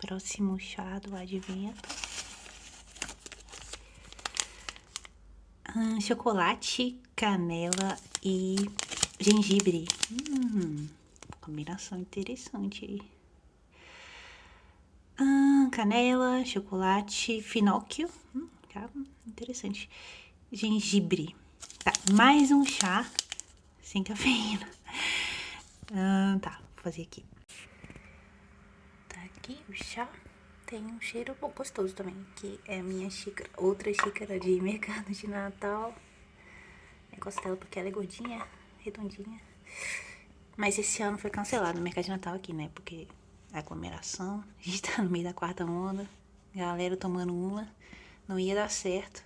próximo chá do advento. Chocolate, canela e gengibre. Combinação interessante aí. Canela, chocolate, finóquio. Interessante. Gengibre. Tá, mais um chá sem cafeína. Tá, vou fazer aqui. Tá aqui o chá. Tem um cheiro gostoso também. Que é a minha xícara, outra xícara de mercado de Natal. Eu gosto dela porque ela é gordinha, redondinha. Mas esse ano foi cancelado o mercado de Natal aqui, né? Porque aglomeração, a gente tá no meio da quarta onda, galera tomando uma, não ia dar certo.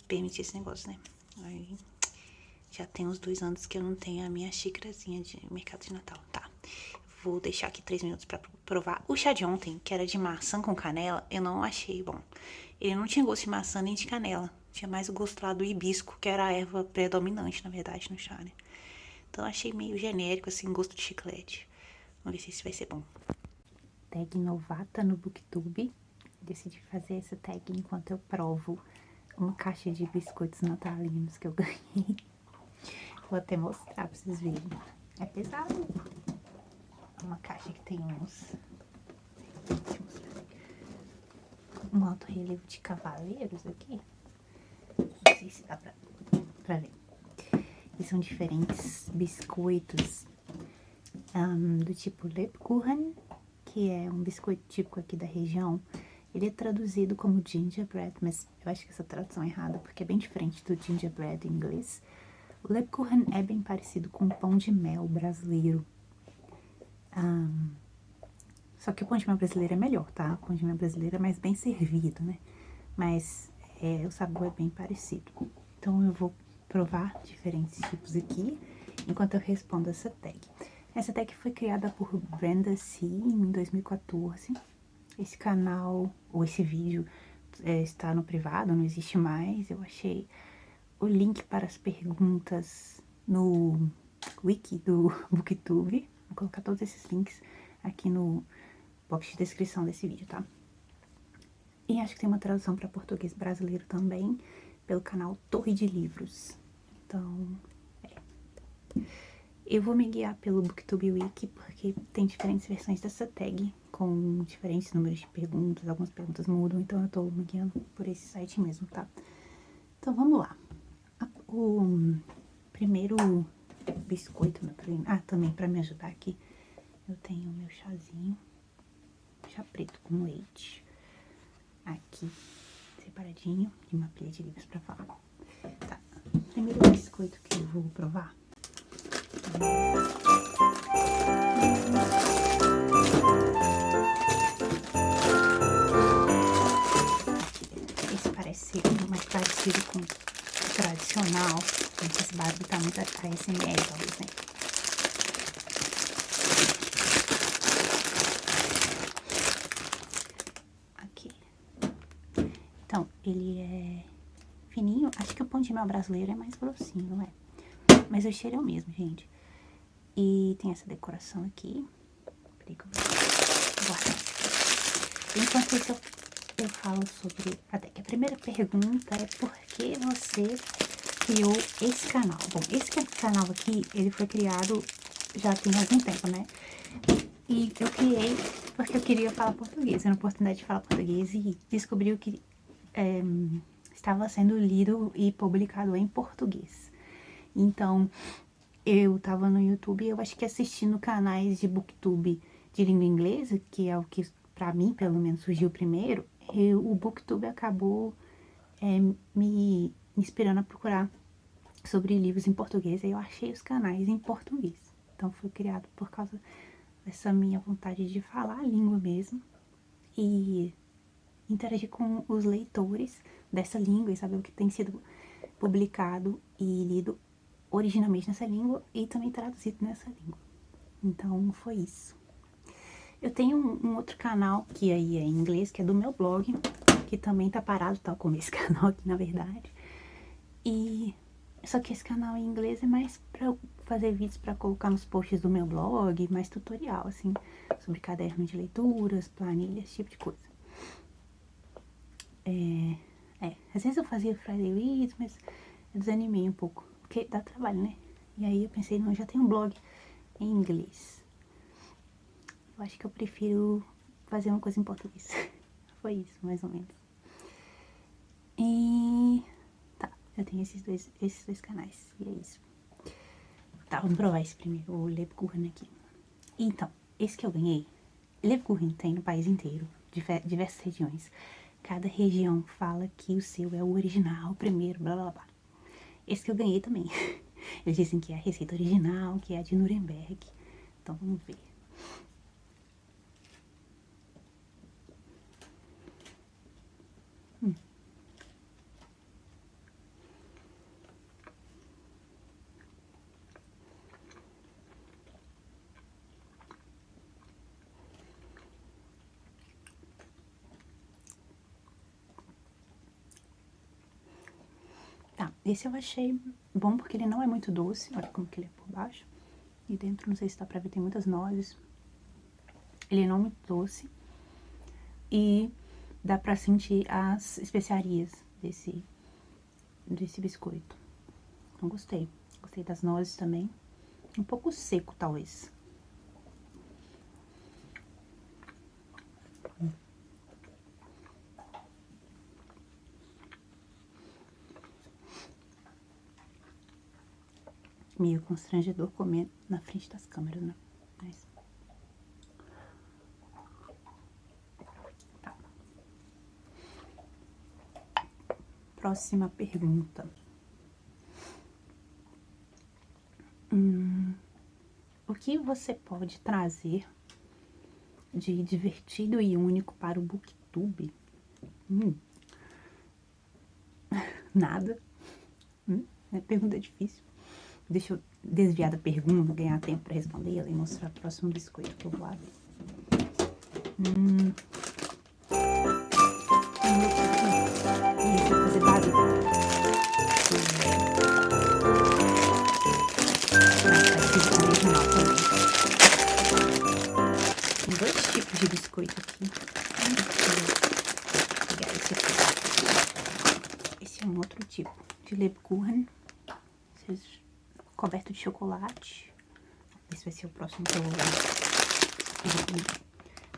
Permitir esse negócio, né? Aí, já tem uns 2 anos que eu não tenho a minha xícarazinha de mercado de Natal, tá? Vou deixar aqui 3 minutos pra provar. O chá de ontem, que era de maçã com canela, eu não achei bom. Ele não tinha gosto de maçã nem de canela. Tinha mais o gosto lá do hibisco, que era a erva predominante, na verdade, no chá, né? Então, eu achei meio genérico, assim, gosto de chiclete. Vamos ver se esse vai ser bom. Tag novata no BookTube. Decidi fazer essa tag enquanto eu provo uma caixa de biscoitos natalinos que eu ganhei. Vou até mostrar pra vocês verem. É pesado. Uma caixa que tem uns... Deixa eu mostrar aqui. Um alto relevo de cavaleiros aqui. Não sei se dá pra ver. E são diferentes biscoitos do tipo Lebkuchen, que é um biscoito típico aqui da região. Ele é traduzido como gingerbread, mas eu acho que essa tradução é errada, porque é bem diferente do gingerbread em inglês. O Lebkuchen é bem parecido com o pão de mel brasileiro. Só que o pão de mel brasileiro é melhor, tá? O pão de mel brasileiro é mais bem servido, né? Mas o sabor é bem parecido. Então, eu vou provar diferentes tipos aqui, enquanto eu respondo essa tag. Essa tag foi criada por Brenda C. em 2014. Esse canal, ou esse vídeo, está no privado, não existe mais. Eu achei o link para as perguntas no wiki do BookTube. Vou colocar todos esses links aqui no box de descrição desse vídeo, tá? E acho que tem uma tradução para português brasileiro também, pelo canal Torre de Livros. Então, eu vou me guiar pelo BookTube Wiki, porque tem diferentes versões dessa tag, com diferentes números de perguntas, algumas perguntas mudam, então eu tô me guiando por esse site mesmo, tá? Então, vamos lá. O primeiro biscoito, também pra me ajudar aqui, eu tenho o meu chazinho, chá preto com leite, aqui, separadinho, de uma pilha de livros pra falar. Tá, o primeiro biscoito que eu vou provar. Esse parece ser mais parecido com o tradicional. Esse barulho tá muito ASMR, talvez, né? Aqui. Então, ele é fininho. Acho que o pão de mel brasileiro é mais grossinho, não é? Mas o cheiro é o mesmo, gente. E tem essa decoração aqui. Peraí que eu vou guardar. Enquanto isso, eu falo sobre a tag. A primeira pergunta é por que você criou esse canal? Bom, esse canal aqui, ele foi criado já tem algum tempo, né? E eu criei porque eu queria falar português. Eu tinha a oportunidade de falar português e descobri que estava sendo lido e publicado em português. Então, eu tava no YouTube, eu acho que assistindo canais de BookTube de língua inglesa, que é o que, pra mim, pelo menos, surgiu primeiro, o BookTube acabou me inspirando a procurar sobre livros em português, aí eu achei os canais em português. Então, foi criado por causa dessa minha vontade de falar a língua mesmo e interagir com os leitores dessa língua e saber o que tem sido publicado e lido originalmente nessa língua e também traduzido nessa língua. Então, foi isso. Eu tenho um outro canal que aí é em inglês, que é do meu blog, que também tá parado, tal como esse canal aqui, na verdade. E Só que esse canal em inglês é mais pra eu fazer vídeos pra colocar nos posts do meu blog, mais tutorial, assim, sobre caderno de leituras, planilhas, esse tipo de coisa. Às vezes eu fazia Friday Reads, mas eu desanimei um pouco, porque dá trabalho, né? E aí eu pensei, não, eu já tenho um blog em inglês. Eu acho que eu prefiro fazer uma coisa em português. Foi isso, mais ou menos. E tá, eu tenho esses dois canais, e é isso. Tá, vamos provar esse primeiro, o Lebkuchen aqui. Então, esse que eu ganhei, Lebkuchen tem no país inteiro, diversas regiões. Cada região fala que o seu é o original, o primeiro, blá blá blá. Esse que eu ganhei também. Eles dizem que é a receita original, que é a de Nuremberg. Então, vamos ver. Tá, esse eu achei bom porque ele não é muito doce. Olha como que ele é por baixo. E dentro, não sei se dá pra ver, tem muitas nozes. Ele não é muito doce. E dá pra sentir as especiarias desse biscoito. Então, gostei. Gostei das nozes também. Um pouco seco, talvez. Meio constrangedor comer na frente das câmeras, né? Mas... Tá. Próxima pergunta. O que você pode trazer de divertido e único para o BookTube? Nada. É pergunta difícil. Deixa eu desviar da pergunta, ganhar tempo para responder e mostrar o próximo biscoito que eu vou abrir. Isso, vou fazer barulho. Tem dois tipos de biscoito aqui. Vou pegar esse aqui. Esse é um outro tipo de Lebkuchen. Coberto de chocolate. Esse vai ser o próximo que eu vou usar.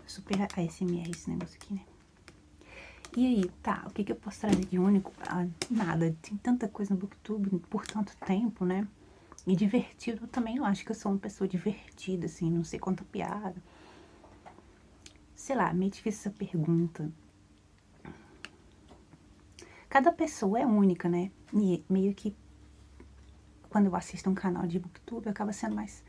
Super ASMR esse negócio aqui, né? E aí, tá, o que que eu posso trazer de único? Ah, nada, tem tanta coisa no BookTube por tanto tempo, né? E divertido, eu também não acho que eu sou uma pessoa divertida, assim, não sei contar piada. Sei lá, meio difícil essa pergunta. Cada pessoa é única, né? E meio que quando eu assisto um canal de BookTube, acaba sendo mais...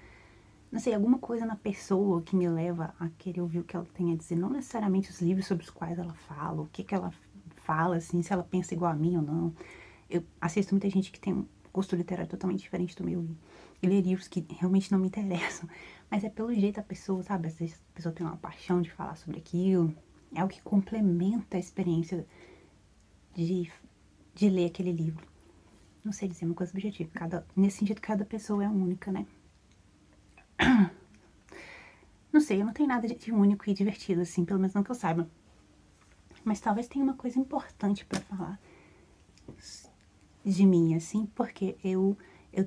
Não sei, alguma coisa na pessoa que me leva a querer ouvir o que ela tem a dizer. Não necessariamente os livros sobre os quais ela fala, o que que ela fala, assim, se ela pensa igual a mim ou não. Eu assisto muita gente que tem um gosto literário totalmente diferente do meu e lê livros que realmente não me interessam. Mas é pelo jeito da pessoa, sabe? Às vezes a pessoa tem uma paixão de falar sobre aquilo. É o que complementa a experiência de ler aquele livro. Não sei dizer uma coisa objetiva. Nesse sentido, cada pessoa é única, né? Não sei, eu não tenho nada de único e divertido, assim, pelo menos não que eu saiba. Mas talvez tenha uma coisa importante pra falar de mim, assim, porque eu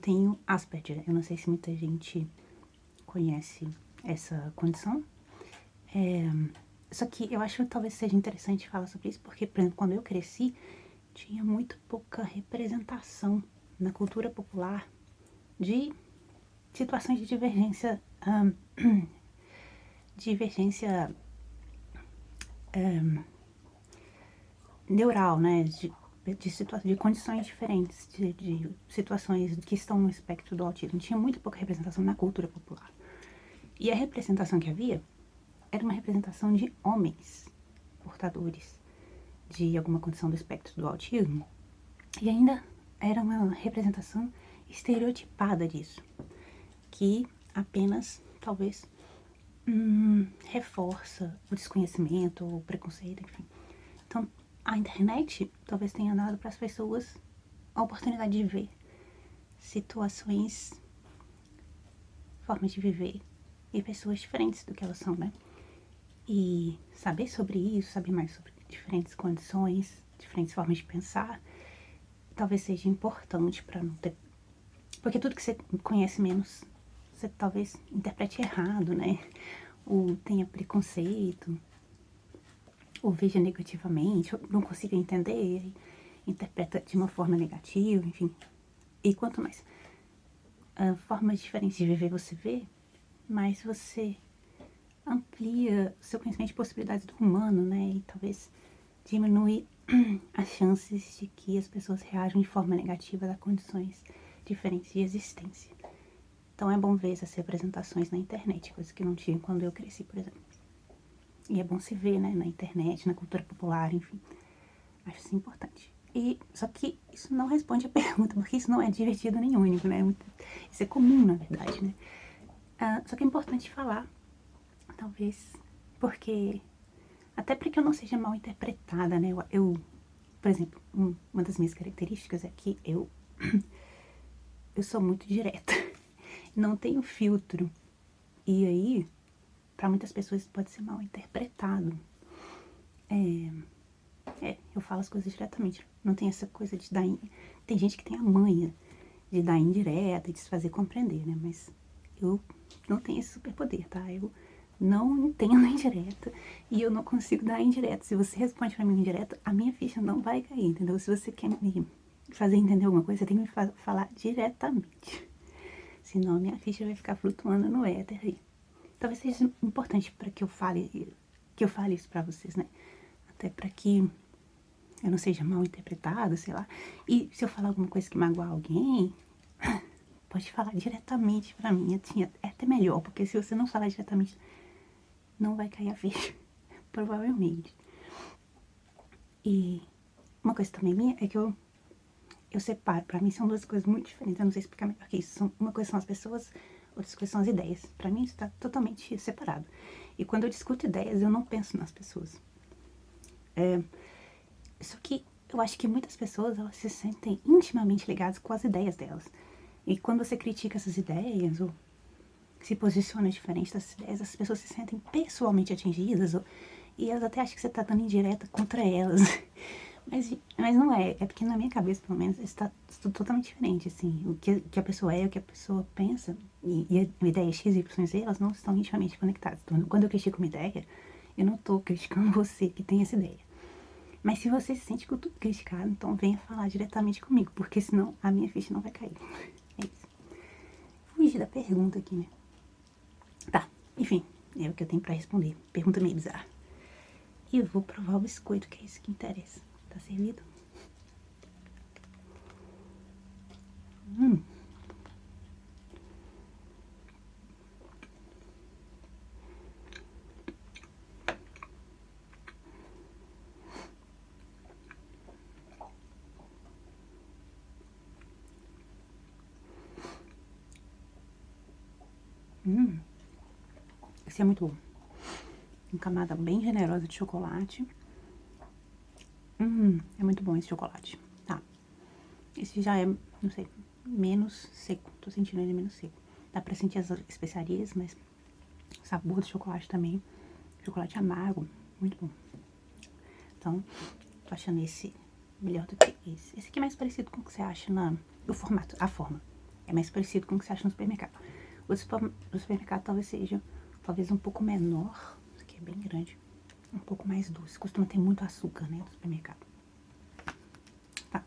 tenho Asperger. Eu não sei se muita gente conhece essa condição. Só que eu acho que talvez seja interessante falar sobre isso, porque, por exemplo, quando eu cresci, tinha muito pouca representação na cultura popular de situações de divergência neural, né, de condições diferentes, de situações que estão no espectro do autismo. Tinha muito pouca representação na cultura popular. E a representação que havia era uma representação de homens portadores de alguma condição do espectro do autismo. E ainda era uma representação estereotipada disso, que apenas, talvez, reforça o desconhecimento, o preconceito, enfim. Então, a internet talvez tenha dado para as pessoas a oportunidade de ver situações, formas de viver e pessoas diferentes do que elas são, né? E saber sobre isso, saber mais sobre diferentes condições, diferentes formas de pensar, talvez seja importante para não ter... Porque tudo que você conhece menos, você talvez interprete errado, né? Ou tenha preconceito, ou veja negativamente, ou não consiga entender, interpreta de uma forma negativa, enfim. E quanto mais formas diferentes de viver você vê, mais você amplia o seu conhecimento de possibilidades do humano, né? E talvez diminui as chances de que as pessoas reajam de forma negativa a condições diferentes de existência. Então é bom ver essas representações na internet, coisa que não tinha quando eu cresci, por exemplo. E é bom se ver, né, na internet, na cultura popular, enfim. Acho isso importante. E, só que isso não responde a pergunta, porque isso não é divertido nem único, né? Isso é comum, na verdade, né? Só que é importante falar, talvez, porque... Até para que eu não seja mal interpretada, né? Por exemplo, uma das minhas características é que eu sou muito direta. Não tenho filtro. E aí, para muitas pessoas isso pode ser mal interpretado. Eu falo as coisas diretamente. Não tem essa coisa de dar... Tem gente que tem a manha de dar indireta e de se fazer compreender, né? Mas eu não tenho esse superpoder, tá? Eu não entendo indireta e eu não consigo dar indireta. Se você responde pra mim indireta, a minha ficha não vai cair, entendeu? Se você quer me fazer entender alguma coisa, você tem que me falar diretamente. Senão a minha ficha vai ficar flutuando no éter aí. Talvez seja importante para que eu fale isso pra vocês, né? Até pra que eu não seja mal interpretada, sei lá. E se eu falar alguma coisa que magoar alguém, pode falar diretamente pra mim. Assim, é até melhor, porque se você não falar diretamente, não vai cair a ficha. Provavelmente. E uma coisa também minha é que eu separo. Pra mim são duas coisas muito diferentes. Eu não sei explicar melhor que isso. Uma coisa são as pessoas, outras coisas são as ideias. Pra mim isso tá totalmente separado. E quando eu discuto ideias, eu não penso nas pessoas. Só que eu acho que muitas pessoas, elas se sentem intimamente ligadas com as ideias delas. E quando você critica essas ideias, ou se posiciona diferente dessas ideias, as pessoas se sentem pessoalmente atingidas, e elas até acham que você tá dando indireta contra elas. Mas não é, é porque na minha cabeça, pelo menos, está tudo totalmente diferente, assim. O que a pessoa é, o que a pessoa pensa, e a ideia X, Y, Z, elas não estão intimamente conectadas. Então, quando eu critico uma ideia, eu não tô criticando você que tem essa ideia. Mas se você se sente criticado, então venha falar diretamente comigo, porque senão a minha ficha não vai cair. É isso. Fugir da pergunta aqui, né? Tá, enfim, é o que eu tenho pra responder. Pergunta meio bizarra. E eu vou provar o biscoito, que é isso que interessa. Tá servido? Esse é muito bom. Uma camada bem generosa de chocolate. É muito bom esse chocolate. Tá. Esse já é, não sei, menos seco. Tô sentindo ele menos seco. Dá pra sentir as especiarias, mas o sabor do chocolate também. Chocolate amargo. Muito bom. Então, tô achando esse melhor do que esse. Esse aqui é mais parecido com o que você acha no formato, a forma. É mais parecido com o que você acha no supermercado. O do supermercado talvez seja, talvez um pouco menor. Esse aqui é bem grande. Um pouco mais doce. Costuma ter muito açúcar, né, no supermercado. Tá.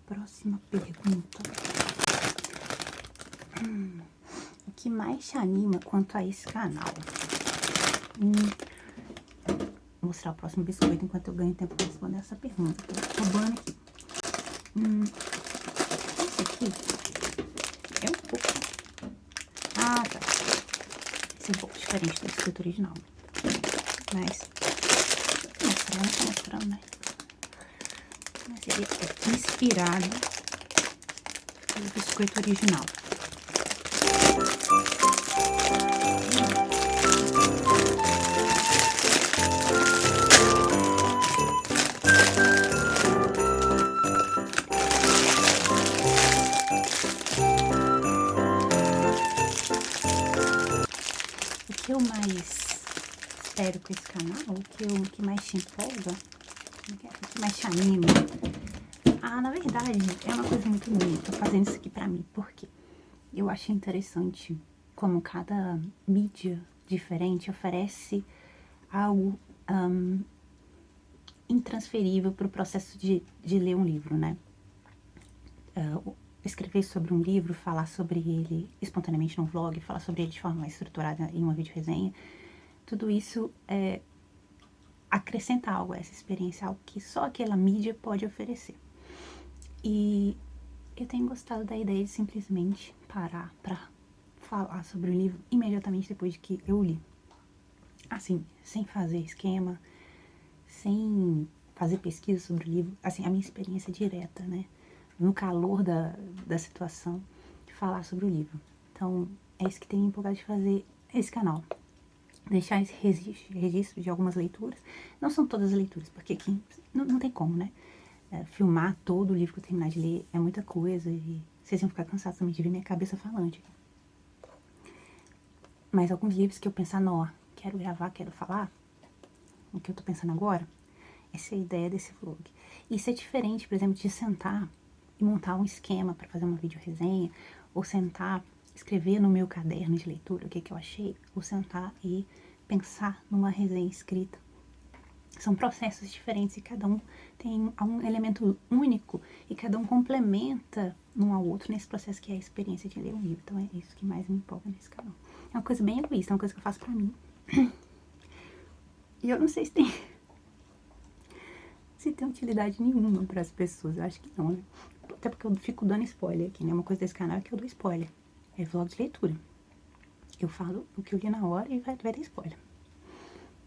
Próxima pergunta. O que mais te anima quanto a esse canal? Vou mostrar o próximo biscoito enquanto eu ganho tempo para responder essa pergunta. Tô roubando aqui. Esse aqui é um pouco... Ah, tá. Esse é um pouco diferente do biscoito original. Mas... Tô mostrando, né? Mas ele é inspirado pelo biscoito original. que eu mais espero com esse canal, o que mais te empolga, o que mais te anima? Ah, na verdade, é uma coisa muito ruim. Tô fazendo isso aqui pra mim, porque eu achei interessante como cada mídia diferente oferece algo intransferível pro processo de ler um livro, né? Escrever sobre um livro, falar sobre ele espontaneamente num vlog, falar sobre ele de forma mais estruturada em uma videoresenha, tudo isso acrescenta algo a essa experiência, algo que só aquela mídia pode oferecer. E eu tenho gostado da ideia de simplesmente parar pra falar sobre o livro imediatamente depois de que eu li. Assim, sem fazer esquema, sem fazer pesquisa sobre o livro, assim, a minha experiência direta, né? No calor da situação, de falar sobre o livro. Então, é isso que tem me empolgado de fazer esse canal. Deixar esse registro de algumas leituras. Não são todas as leituras, porque aqui não tem como, né? Filmar todo o livro que eu terminar de ler é muita coisa e vocês iam ficar cansados também de ver minha cabeça falante. Mas alguns livros que eu pensar, não, quero gravar, quero falar, o que eu tô pensando agora, essa é a ideia desse vlog. Isso é diferente, por exemplo, de sentar e montar um esquema para fazer uma videoresenha, ou sentar, escrever no meu caderno de leitura o que eu achei, ou sentar e pensar numa resenha escrita. São processos diferentes e cada um tem um elemento único e cada um complementa um ao outro nesse processo que é a experiência de ler um livro. Então é isso que mais me empolga nesse canal. É uma coisa bem egoísta, é uma coisa que eu faço pra mim. E eu não sei se tem utilidade nenhuma para as pessoas. Eu acho que não, né? Até porque eu fico dando spoiler aqui, né? Uma coisa desse canal é que eu dou spoiler. É vlog de leitura. Eu falo o que eu li na hora e vai ter spoiler.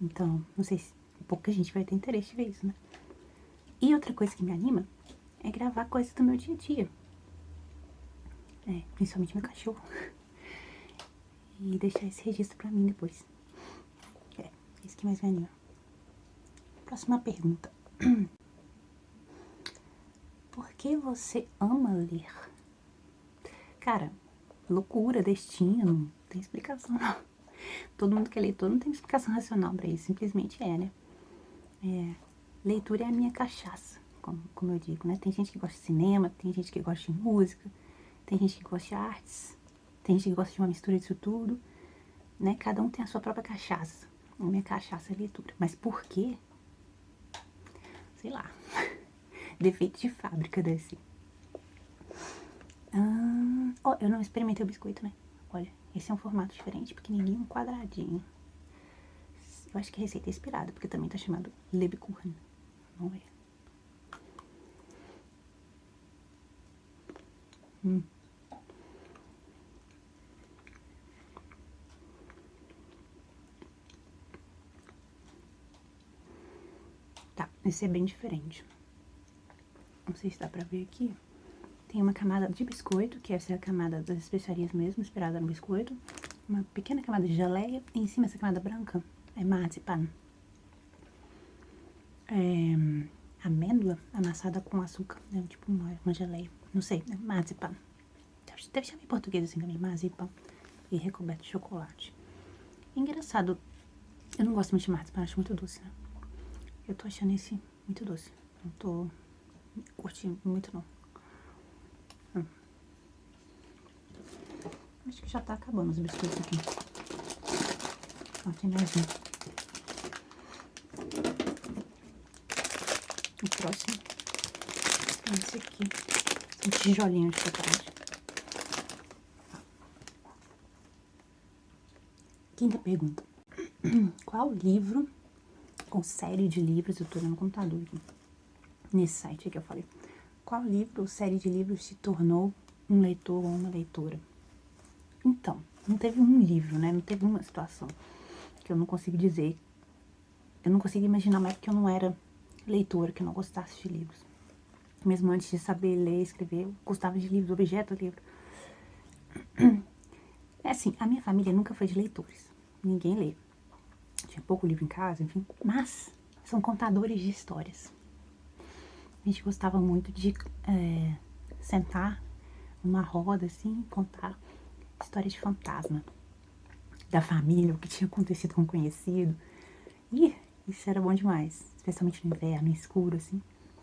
Então, não sei se pouca gente vai ter interesse de ver isso, né? E outra coisa que me anima é gravar coisas do meu dia a dia. Principalmente meu cachorro. E deixar esse registro pra mim depois. É isso que mais me anima. Próxima pergunta. Por que você ama ler? Cara, loucura, destino, não tem explicação não. Todo mundo que é leitor não tem explicação racional pra isso, simplesmente é, né? Leitura é a minha cachaça, como eu digo, né? Tem gente que gosta de cinema, tem gente que gosta de música, tem gente que gosta de artes, tem gente que gosta de uma mistura disso tudo, né? Cada um tem a sua própria cachaça. A minha cachaça é leitura. Mas por quê? Sei lá. Defeito de fábrica desse. Eu não experimentei o biscoito, né? Olha, esse é um formato diferente, pequenininho, um quadradinho. Eu acho que a receita é inspirada, porque também tá chamado Lebkuchen. Vamos ver. Tá, esse é bem diferente. Não sei se dá pra ver aqui. Tem uma camada de biscoito, que essa é a camada das especiarias mesmo, inspirada no biscoito. Uma pequena camada de geleia. E em cima essa camada branca é marzipan. É amêndoa amassada com açúcar, né? Tipo uma geleia. Não sei, né? Marzipan. Deve chamar em português assim também, marzipan. E recoberto de chocolate. Engraçado, eu não gosto muito de marzipan, acho muito doce, né? Eu tô achando esse muito doce. Não tô curtindo muito, não. Acho que já tá acabando os biscoitos aqui. Ó, tem mais um. O próximo é esse aqui. Um tijolinho de chocolate. Quinta pergunta. Qual livro ou série de livros, eu tô olhando no computador aqui, nesse site aqui eu falei, qual livro ou série de livros te tornou um leitor ou uma leitora? Então, não teve um livro, né? Não teve uma situação que eu não consigo dizer. Eu não consigo imaginar uma época que eu não era leitora, que eu não gostasse de livros. Mesmo antes de saber ler e escrever, eu gostava de livros, objeto de livro. É assim, a minha família nunca foi de leitores. Ninguém lê. Tinha pouco livro em casa, enfim. Mas são contadores de histórias. A gente gostava muito de sentar numa roda, assim, e contar histórias de fantasma. da família, o que tinha acontecido com um conhecido. E isso era bom demais, especialmente no inverno, escuro, assim,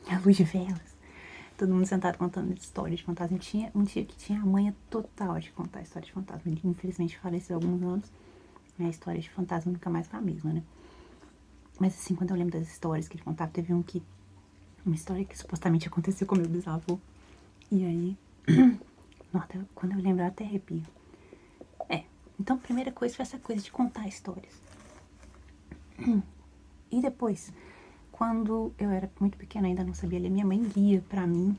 a luz de velas. Todo mundo sentado contando histórias de fantasma. Tinha um tio que tinha a manha total de contar histórias de fantasma. Ele, infelizmente, faleceu há alguns anos. A história de fantasma nunca mais foi a mesma, né? Mas, assim, quando eu lembro das histórias que ele contava, teve uma história que supostamente aconteceu com meu bisavô. E aí, nossa, quando eu lembro, eu até arrepio. Então, a primeira coisa foi essa coisa de contar histórias. E depois, quando eu era muito pequena, ainda não sabia ler, minha mãe lia pra mim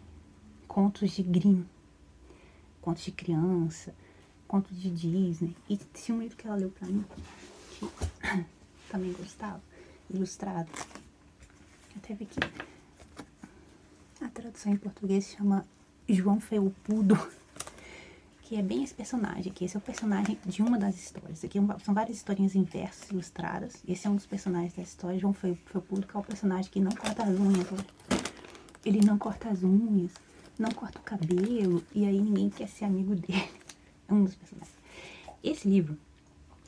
contos de Grimm, contos de criança, contos de Disney. E tinha um livro que ela leu pra mim, que também gostava, ilustrado. Até vi que a tradução em português chama João Felpudo, que é bem esse personagem aqui. Esse é o personagem de uma das histórias. Aqui são várias historinhas em versos ilustradas. Esse é um dos personagens da história. João Felpudo, que é o personagem que não corta as unhas. Ele não corta as unhas, não corta o cabelo, e aí ninguém quer ser amigo dele. É um dos personagens. Esse livro,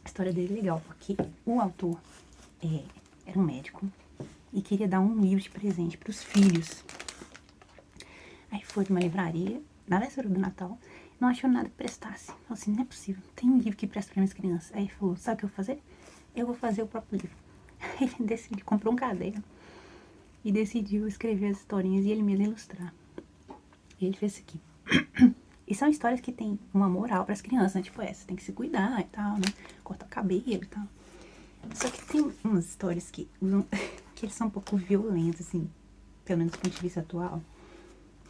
a história dele é legal, porque o autor era um médico e queria dar um livro de presente para os filhos. Aí foi numa livraria, na véspera do Natal, não achou nada que prestasse. Falou assim, não é possível, tem um livro que presta para minhas crianças. Aí ele falou, sabe o que eu vou fazer? Eu vou fazer o próprio livro. Ele decidiu, comprou um caderno e decidiu escrever as historinhas e ele mesmo ilustrar. E ele fez isso aqui. E são histórias que tem uma moral para as crianças, né? Tipo essa, tem que se cuidar e tal, né? Cortar o cabelo e tal. Só que tem umas histórias que usam, que eles são um pouco violentos, assim, pelo menos do ponto de vista atual,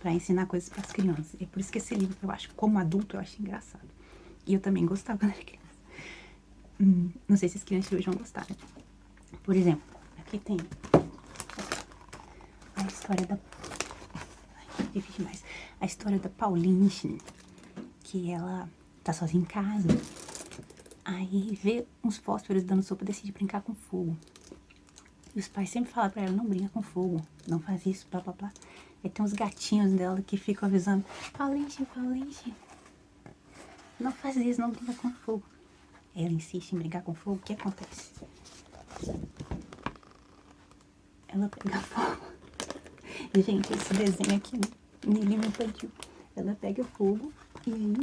pra ensinar coisas para as crianças. É por isso que esse livro, eu acho, como adulto, eu acho engraçado. E eu também gostava quando era criança. Não sei se as crianças de hoje vão gostar, né? Por exemplo, aqui tem a história da... Ai, difícil demais. A história da Pauline, que ela tá sozinha em casa. Aí vê uns fósforos dando sopa e decide brincar com fogo. E os pais sempre falam pra ela, não brinca com fogo, não faz isso, blá blá blá. Aí tem uns gatinhos dela que ficam avisando, Pauline, não faz isso, não brinca com fogo. Ela insiste em brincar com fogo, o que acontece? Ela pega fogo. E, gente, esse desenho aqui, nele me infantil. Ela pega fogo e aí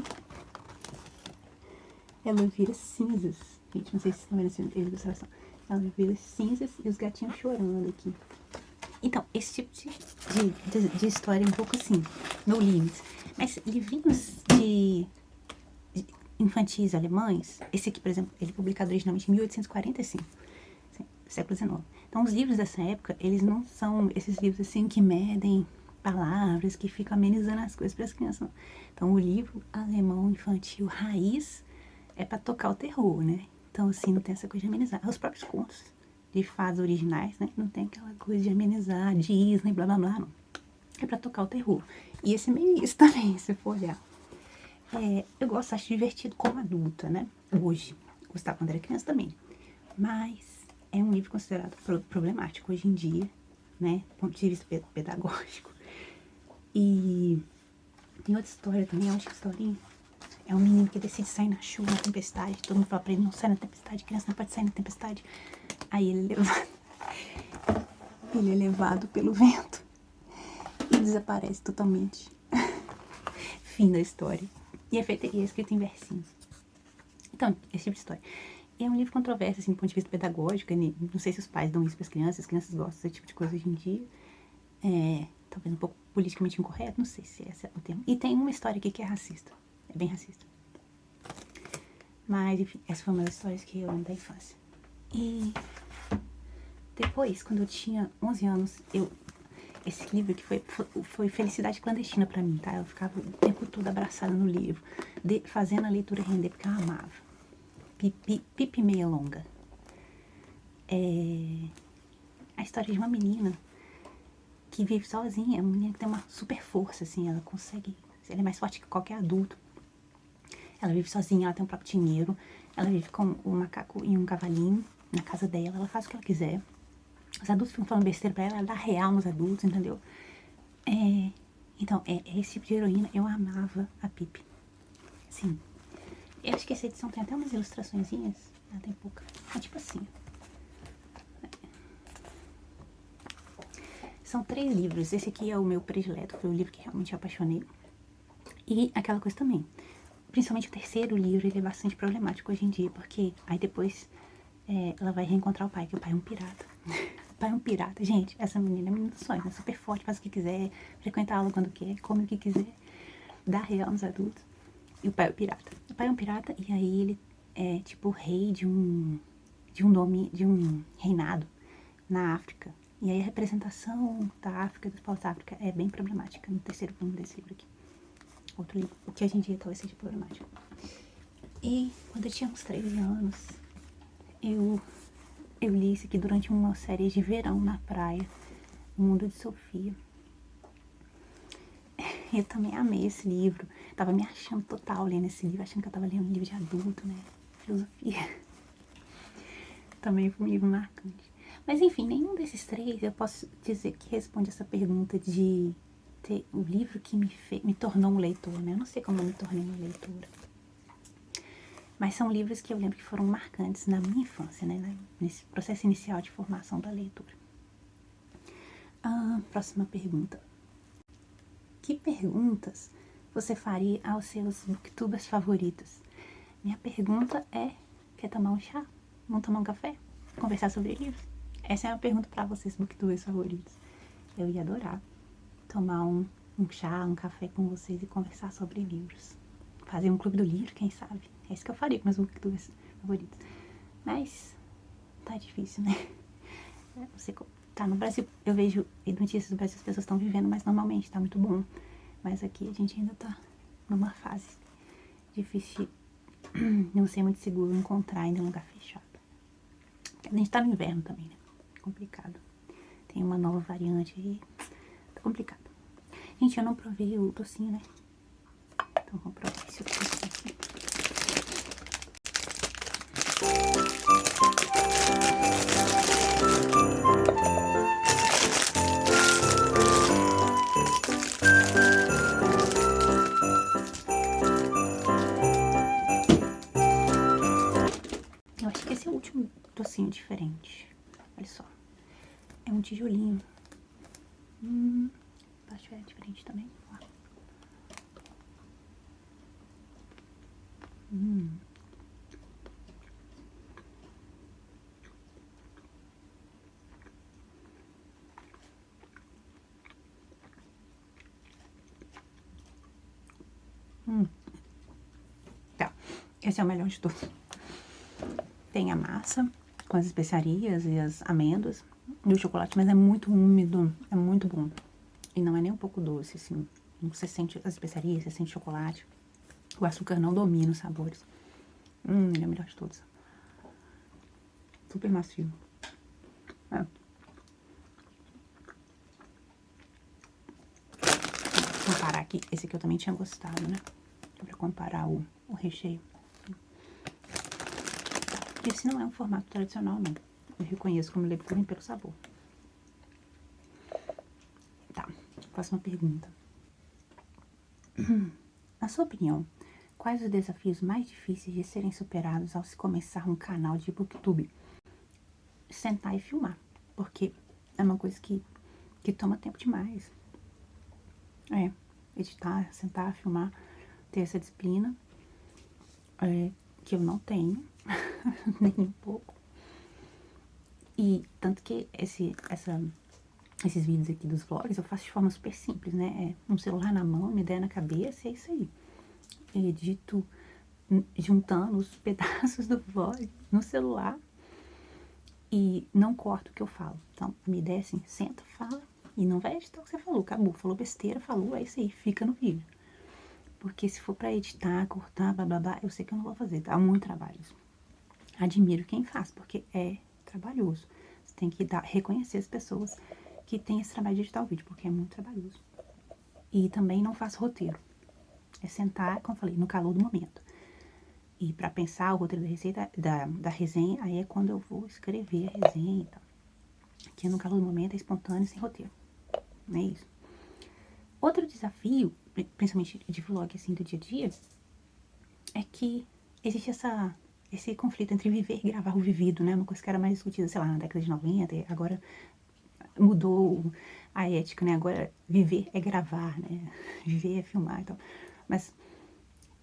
ela vira cinzas. Gente, não sei se vocês estão vendo essa ilustração. Ela vira cinzas e os gatinhos chorando aqui. Então, esse tipo de história é um pouco assim, no limite. Mas livrinhos de infantis alemães, esse aqui, por exemplo, ele é publicado originalmente em 1845, século XIX. Então, os livros dessa época, eles não são esses livros assim que medem palavras, que ficam amenizando as coisas para as crianças, não. Então, o livro alemão infantil raiz é para tocar o terror, né? Então, assim, não tem essa coisa de amenizar. Os próprios contos de fadas originais, né? Não tem aquela coisa de amenizar, Disney, blá blá blá, não. É pra tocar o terror. E esse é meio isso também, se for olhar. Eu gosto, acho divertido como adulta, né? Hoje. Gostava quando era criança também. Mas é um livro considerado problemático hoje em dia, né? Do ponto de vista pedagógico. E tem outra história também, a última historinha. É um menino que decide sair na chuva, na tempestade. Todo mundo fala pra ele, não sai na tempestade, criança não pode sair na tempestade. Aí ele é levado pelo vento e desaparece totalmente. Fim da história. E é escrito em versinhos. Então, esse tipo de história. E é um livro controverso, assim, do ponto de vista pedagógico. Não sei se os pais dão isso para as crianças gostam desse tipo de coisa hoje em dia. Talvez um pouco politicamente incorreto, não sei se esse é o termo. E tem uma história aqui que é racista. É bem racista. Mas, enfim, essa foi uma das histórias que eu lembro da infância. E depois, quando eu tinha 11 anos, esse livro que foi felicidade clandestina pra mim, tá? Eu ficava o tempo todo abraçada no livro, fazendo a leitura render, porque eu amava. Pipi Meia Longa. É a história de uma menina que vive sozinha, uma menina que tem uma super força, assim, ela é mais forte que qualquer adulto. Ela vive sozinha, ela tem um próprio dinheiro, ela vive com um macaco e um cavalinho na casa dela, ela faz o que ela quiser. Os adultos ficam falando besteira pra ela dá real nos adultos, entendeu? Então, esse tipo de heroína, eu amava a Pipi. Sim. Eu acho que essa edição tem até umas ilustraçõezinhas. Ah, tem pouca. É tipo assim. São 3 livros. Esse aqui é o meu predileto. Foi o livro que realmente eu apaixonei. E aquela coisa também. Principalmente o terceiro livro, ele é bastante problemático hoje em dia. Porque aí depois ela vai reencontrar o pai, que o pai é um pirata. O pai é um pirata. Gente, essa menina é menina dos sonhos, né? Super forte, faz o que quiser, frequenta a aula quando quer, come o que quiser, dá real nos adultos. E o pai é um pirata. O pai é um pirata e aí ele é tipo rei de um reinado na África. E aí a representação da África, dos povos da África, é bem problemática no terceiro volume desse livro aqui. Outro livro, o que hoje em dia talvez seja problemático. E quando eu tinha uns 13 anos, eu li isso aqui durante uma série de verão na praia, O Mundo de Sofia. Eu também amei esse livro. Tava me achando total lendo esse livro, achando que eu tava lendo um livro de adulto, né? Filosofia. Também foi um livro marcante. Mas enfim, nenhum desses 3 eu posso dizer que responde essa pergunta de ter o livro que me tornou um leitor, né? Eu não sei como eu me tornei uma leitora. Mas são livros que eu lembro que foram marcantes na minha infância, né? Nesse processo inicial de formação da leitura. Próxima pergunta. Que perguntas você faria aos seus booktubers favoritos? Minha pergunta é, quer tomar um chá? Vamos tomar um café? Conversar sobre livros? Essa é a pergunta para vocês, booktubers favoritos. Eu ia adorar tomar um chá, um café com vocês e conversar sobre livros. Fazer um clube do livro, quem sabe? É isso que eu faria com meus booktubers favoritos. Mas tá difícil, né? Você tá no Brasil, eu vejo notícias do Brasil, as pessoas estão vivendo, mas normalmente tá muito bom. Mas aqui a gente ainda tá numa fase difícil, não ser muito seguro encontrar ainda um lugar fechado. A gente tá no inverno também, né? Complicado. Tem uma nova variante aí, tá complicado. Gente, eu não provei o docinho, né? Então vou provar esse docinho aqui. Eu acho que esse é o último docinho diferente. Olha só. É um tijolinho. Acho que é diferente também. Tá. Esse é o melhor de todos. Tem a massa com as especiarias e as amêndoas e o chocolate, mas é muito úmido, é muito bom. E não é nem um pouco doce, assim. Você sente as especiarias, você sente chocolate. O açúcar não domina os sabores. Ele é o melhor de todos. Super macio. É. Vou comparar aqui. Esse aqui eu também tinha gostado, né? Pra comparar o recheio. Esse não é um formato tradicional, não. Eu reconheço como legume pelo sabor. Tá, próxima pergunta. Na sua opinião, quais os desafios mais difíceis de serem superados ao se começar um canal de booktube? Sentar e filmar, porque é uma coisa que toma tempo demais. Editar, sentar, filmar, ter essa disciplina, que eu não tenho, nem um pouco. E tanto que esses vídeos aqui dos vlogs eu faço de forma super simples, né? É um celular na mão, uma ideia na cabeça, é isso aí. Eu edito juntando os pedaços do vlog no celular e não corto o que eu falo. Então, a minha ideia é assim, senta, fala e não vai editar o que você falou, acabou. Falou besteira, falou, é isso aí, fica no vídeo. Porque se for pra editar, cortar, blá, blá, blá, eu sei que eu não vou fazer, dá muito trabalho isso. Admiro quem faz, porque é trabalhoso. Você tem que reconhecer as pessoas que têm esse trabalho de editar o vídeo, porque é muito trabalhoso. E também não faço roteiro. É sentar, como eu falei, no calor do momento. E pra pensar o roteiro da receita, da resenha, aí é quando eu vou escrever a resenha e tal. Que no calor do momento é espontâneo, sem roteiro. Não é isso? Outro desafio, principalmente de vlog, assim, do dia a dia, é que existe esse conflito entre viver e gravar o vivido, né? Uma coisa que era mais discutida, sei lá, na década de 90, e agora mudou a ética, né? Agora viver é gravar, né? Viver é filmar e tal. Mas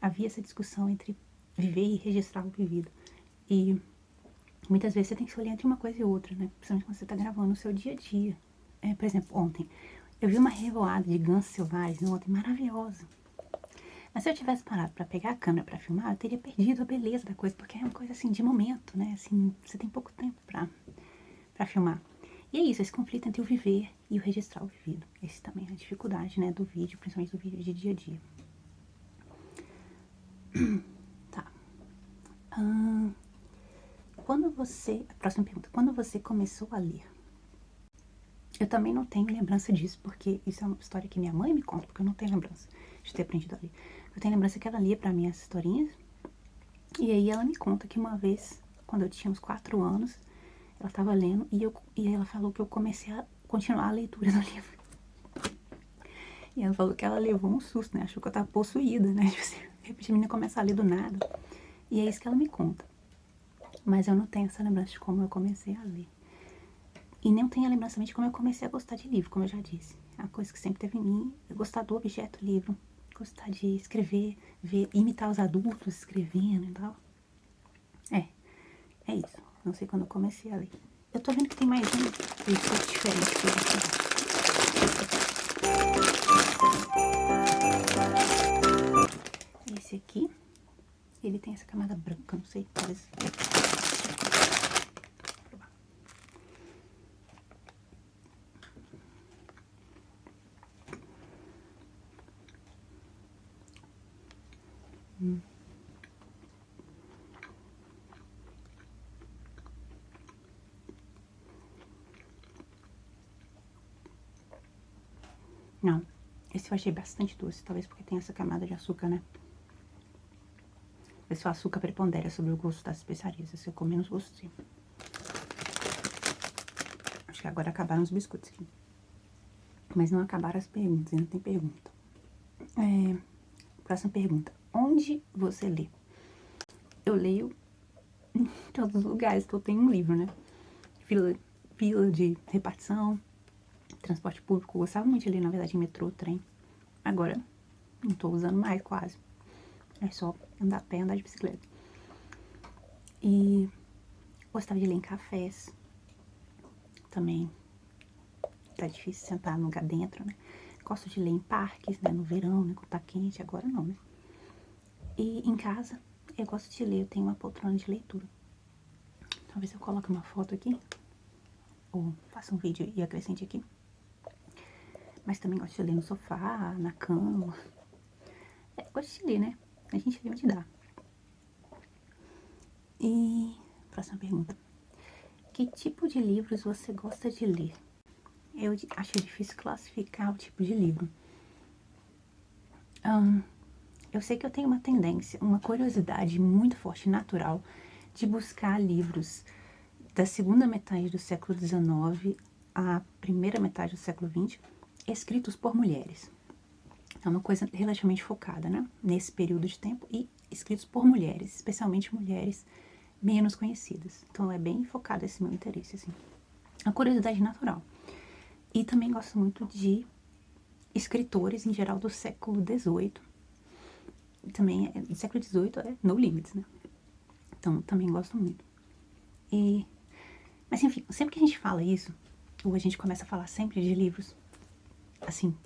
havia essa discussão entre viver e registrar o vivido. E muitas vezes você tem que escolher entre uma coisa e outra, né? Principalmente quando você tá gravando o seu dia a dia. Por exemplo, ontem, eu vi uma revoada de gansos selvagens ontem, maravilhosa. Mas se eu tivesse parado pra pegar a câmera pra filmar, eu teria perdido a beleza da coisa, porque é uma coisa assim, de momento, né? Assim, você tem pouco tempo pra filmar. E é isso, esse conflito entre o viver e o registrar o vivido. Esse também é a dificuldade, né, do vídeo, principalmente do vídeo de dia a dia. Tá. A próxima pergunta. Quando você começou a ler? Eu também não tenho lembrança disso, porque isso é uma história que minha mãe me conta, porque eu não tenho lembrança de ter aprendido a ler. Eu tenho lembrança que ela lia pra mim as historinhas, e aí ela me conta que uma vez, quando eu tinha uns 4 anos, ela tava lendo, e ela falou que eu comecei a continuar a leitura do livro. E ela falou que ela levou um susto, né? Achou que eu tava possuída, né? Tipo assim, de repente a menina começa a ler do nada. E é isso que ela me conta. Mas eu não tenho essa lembrança de como eu comecei a ler. E nem tenho a lembrança de como eu comecei a gostar de livro, como eu já disse. É uma coisa que sempre teve em mim, é gostar do objeto livro. Gostar de escrever, ver, imitar os adultos escrevendo e tal. É isso. Não sei quando eu comecei a ler. Eu tô vendo que tem mais um diferente que eu vou esse aqui, ele tem essa camada branca, não sei, talvez. Não, esse eu achei bastante doce, talvez porque tem essa camada de açúcar, né? Esse açúcar prepondera sobre o gosto das especiarias, esse eu com menos gosto, sim. Acho que agora acabaram os biscoitos aqui. Mas não acabaram as perguntas, ainda tem pergunta. Próxima pergunta. Onde você lê? Eu leio em todos os lugares que eu tenho um livro, né? Fila de repartição, transporte público. Eu gostava muito de ler, na verdade, em metrô, trem. Agora, não tô usando mais, quase. É só andar a pé, andar de bicicleta. E gostava de ler em cafés. Também tá difícil sentar no lugar dentro, né? Gosto de ler em parques, né? No verão, né? Quando tá quente, agora não, né? E em casa, eu gosto de ler. Eu tenho uma poltrona de leitura. Talvez eu coloque uma foto aqui. Ou faça um vídeo e acrescente aqui. Mas também gosto de ler no sofá, na cama. Gosto de ler, né? A gente lê onde dá. E próxima pergunta. Que tipo de livros você gosta de ler? Eu acho difícil classificar o tipo de livro. Eu sei que eu tenho uma tendência, uma curiosidade muito forte, natural, de buscar livros da segunda metade do século XIX à primeira metade do século XX, escritos por mulheres. É uma coisa relativamente focada, né? Nesse período de tempo e escritos por mulheres, especialmente mulheres menos conhecidas. Então é bem focado esse meu interesse, assim. A curiosidade natural. E também gosto muito de escritores, em geral, do século XVIII. Também, do século XVIII é No Limits, né? Então, também gosto muito. Mas, enfim, sempre que a gente fala isso, ou a gente começa a falar sempre de livros, assim,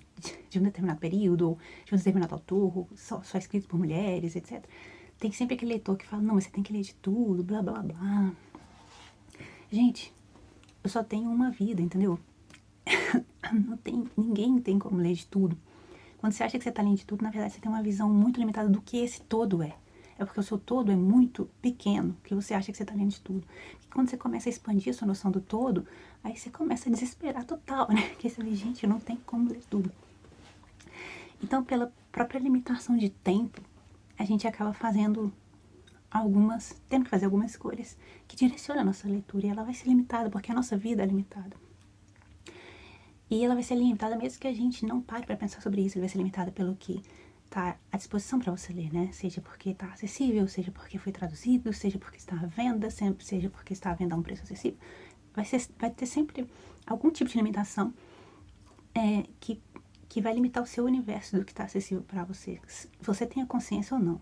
de um determinado período, ou de um determinado autor, ou só escritos por mulheres, etc. Tem sempre aquele leitor que fala, não, mas você tem que ler de tudo, blá, blá, blá. Gente, eu só tenho uma vida, entendeu? Ninguém tem como ler de tudo. Quando você acha que você tá lendo de tudo, na verdade você tem uma visão muito limitada do que esse todo é. É porque o seu todo é muito pequeno, que você acha que você tá lendo de tudo. E quando você começa a expandir a sua noção do todo, aí você começa a desesperar total, né? Porque você vê, gente, eu não tenho como ler tudo. Então, pela própria limitação de tempo, a gente acaba tendo que fazer algumas escolhas que direcionam a nossa leitura. E ela vai ser limitada, porque a nossa vida é limitada. E ela vai ser limitada mesmo que a gente não pare para pensar sobre isso. Ela vai ser limitada pelo que tá à disposição para você ler, né? Seja porque está acessível, seja porque foi traduzido, seja porque está à venda, seja porque está à venda a um preço acessível. Vai ter sempre algum tipo de limitação que vai limitar o seu universo do que está acessível para você. Você tenha consciência ou não.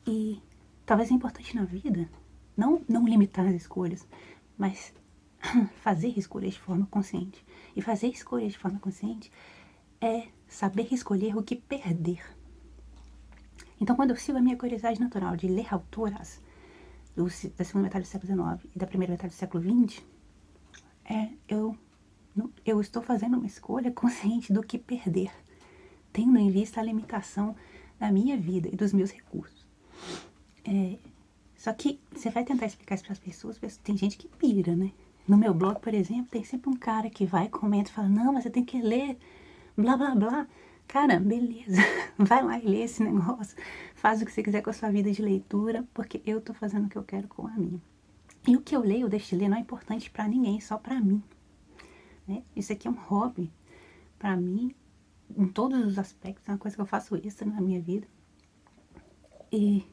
E talvez é importante na vida não limitar as escolhas, mas fazer escolhas de forma consciente. E fazer escolhas de forma consciente é saber escolher o que perder. Então, quando eu sigo a minha curiosidade natural de ler autoras da segunda metade do século XIX e da primeira metade do século XX, eu estou fazendo uma escolha consciente do que perder, tendo em vista a limitação da minha vida e dos meus recursos. Só que você vai tentar explicar isso para as pessoas, tem gente que pira, né? No meu blog, por exemplo, tem sempre um cara que vai, comenta e fala, não, mas você tem que ler, blá, blá, blá. Cara, beleza, vai lá e lê esse negócio, faz o que você quiser com a sua vida de leitura, porque eu tô fazendo o que eu quero com a minha. E o que eu leio ou deixo de ler não é importante para ninguém, só para mim. Né? Isso aqui é um hobby para mim, em todos os aspectos, é uma coisa que eu faço extra na minha vida. E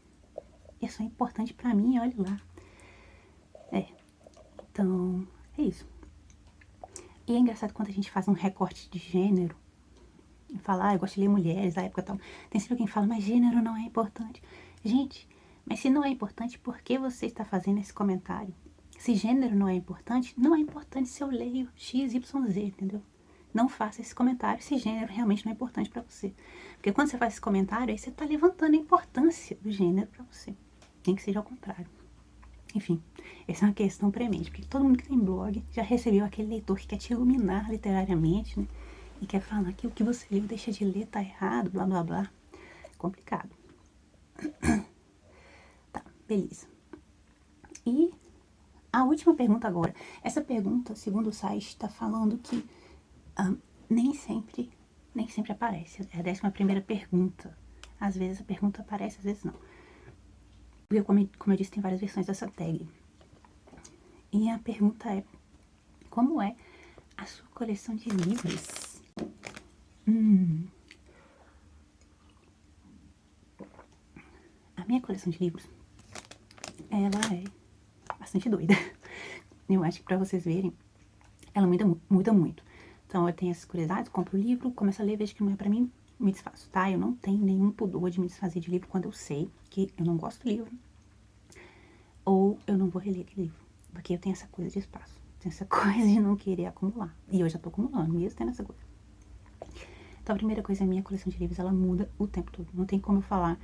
isso é importante para mim, olha lá. Então, é isso. E é engraçado quando a gente faz um recorte de gênero, e fala, eu gosto de ler mulheres, da época tal. Tem sempre alguém que fala, mas gênero não é importante. Gente, mas se não é importante, por que você está fazendo esse comentário? Se gênero não é importante se eu leio X, Y, Z, entendeu? Não faça esse comentário se gênero realmente não é importante pra você. Porque quando você faz esse comentário, aí você tá levantando a importância do gênero pra você. Nem que seja ao contrário. Enfim, essa é uma questão premente, porque todo mundo que tem blog já recebeu aquele leitor que quer te iluminar literariamente, né? E quer falar que o que você leu deixa de ler, tá errado, blá blá blá. Complicado. Tá, beleza. E a última pergunta agora. Essa pergunta, segundo o site, tá falando que nem sempre aparece. É a 11ª pergunta. Às vezes a pergunta aparece, às vezes não. Porque, como eu disse, tem várias versões dessa tag. E a pergunta é, como é a sua coleção de livros? A minha coleção de livros, ela é bastante doida. Eu acho que pra vocês verem, ela muda muito. Então, eu tenho essas curiosidades, compro o livro, começo a ler, vejo que não é pra mim, me desfaço, tá? Eu não tenho nenhum pudor de me desfazer de livro quando eu sei que eu não gosto do livro. Ou eu não vou reler aquele livro. Porque eu tenho essa coisa de espaço. Tenho essa coisa de não querer acumular. E eu já tô acumulando, mesmo tendo essa coisa. Então, a primeira coisa, a minha coleção de livros, ela muda o tempo todo. Não tem como eu falar,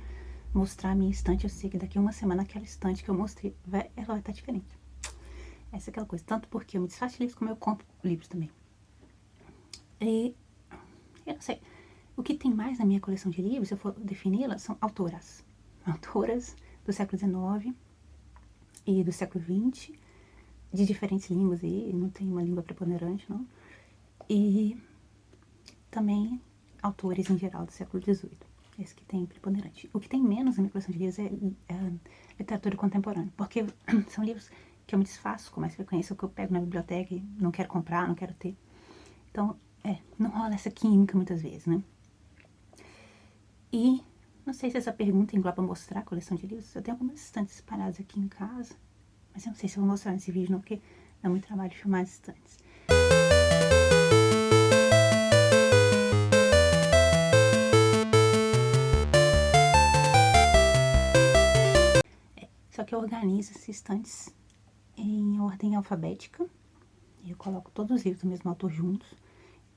mostrar a minha estante. Eu sei que daqui a uma semana, aquela estante que eu mostrei, ela vai estar diferente. Essa é aquela coisa. Tanto porque eu me desfaço de livros, como eu compro livros também. E, eu não sei. O que tem mais na minha coleção de livros, se eu for defini-la, são autoras. Autoras do século XIX e do século XX, de diferentes línguas aí, não tem uma língua preponderante, não. E também autores em geral do século XVIII, esse que tem preponderante. O que tem menos na minha coleção de livros é literatura contemporânea, porque são livros que eu me desfaço com mais frequência, ou que eu pego na biblioteca e não quero comprar, não quero ter. Então, não rola essa química muitas vezes, né? E não sei se essa pergunta engloba mostrar a coleção de livros. Eu tenho algumas estantes espalhadas aqui em casa, mas eu não sei se eu vou mostrar nesse vídeo não, porque dá muito trabalho filmar as estantes. Só que eu organizo essas estantes em ordem alfabética. Eu coloco todos os livros do mesmo autor juntos,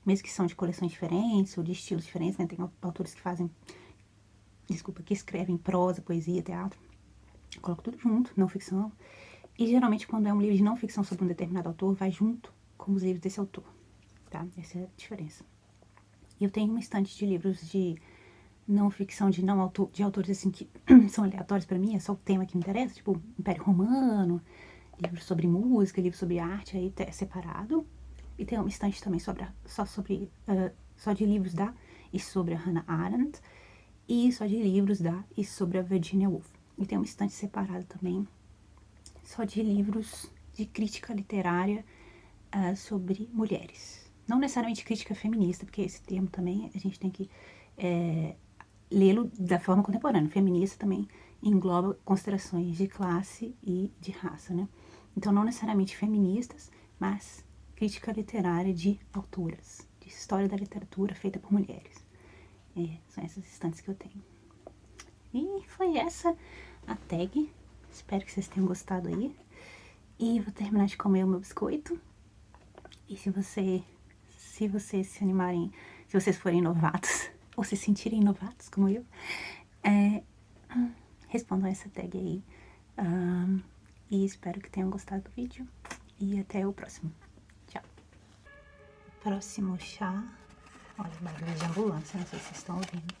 mesmo que são de coleções diferentes ou de estilos diferentes, né? Tem autores que escrevem prosa, poesia, teatro. Eu coloco tudo junto, não ficção. E geralmente quando é um livro de não ficção sobre um determinado autor, vai junto com os livros desse autor, tá? Essa é a diferença. E eu tenho uma estante de livros de não ficção, de autores assim que são aleatórios pra mim, é só o tema que me interessa, tipo Império Romano, livros sobre música, livros sobre arte, aí é separado. E tem uma estante também só de livros da e sobre a Hannah Arendt, e só de livros da e sobre a Virginia Woolf. E tem uma estante separada também, só de livros de crítica literária sobre mulheres. Não necessariamente crítica feminista, porque esse termo também a gente tem que lê-lo da forma contemporânea. Feminista também engloba considerações de classe e de raça, né? Então, não necessariamente feministas, mas crítica literária de autoras, de história da literatura feita por mulheres. São essas estantes que eu tenho. E foi essa a tag. Espero que vocês tenham gostado aí. E vou terminar de comer o meu biscoito. E se vocês se animarem, se vocês forem novatos, ou se sentirem novatos como eu, respondam essa tag aí. E espero que tenham gostado do vídeo. E até o próximo. Tchau. Próximo chá. Olha, barulho de ambulância, não sei se vocês estão ouvindo.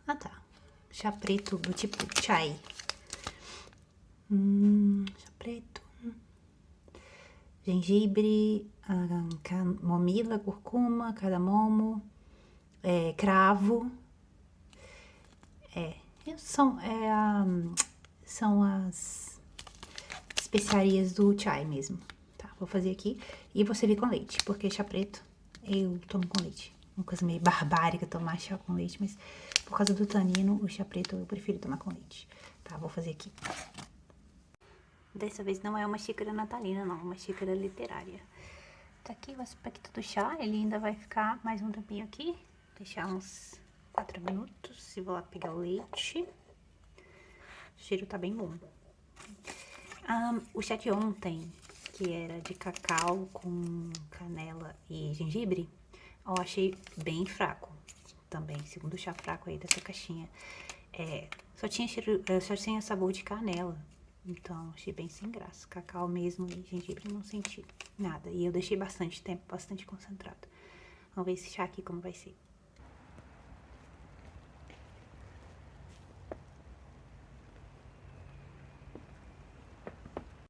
Tá. Chá preto do tipo chai. Chá preto. Gengibre, camomila, curcuma, cardamomo, cravo. São as especiarias do chai mesmo. Tá, vou fazer aqui. E vou servir com leite, porque chá preto eu tomo com leite. Uma coisa meio barbárica tomar chá com leite, mas por causa do tanino, o chá preto eu prefiro tomar com leite. Tá, vou fazer aqui. Dessa vez não é uma xícara natalina, não, é uma xícara literária. Tá aqui o aspecto do chá, ele ainda vai ficar mais um tempinho aqui. Deixar uns 4 minutos e vou lá pegar o leite. O cheiro tá bem bom. O chá de ontem, que era de cacau com canela e gengibre, eu achei bem fraco também, segundo chá fraco aí dessa caixinha. Só tinha sabor de canela, então achei bem sem graça. Cacau mesmo e gengibre não senti nada. E eu deixei bastante tempo, bastante concentrado. Vamos ver esse chá aqui como vai ser.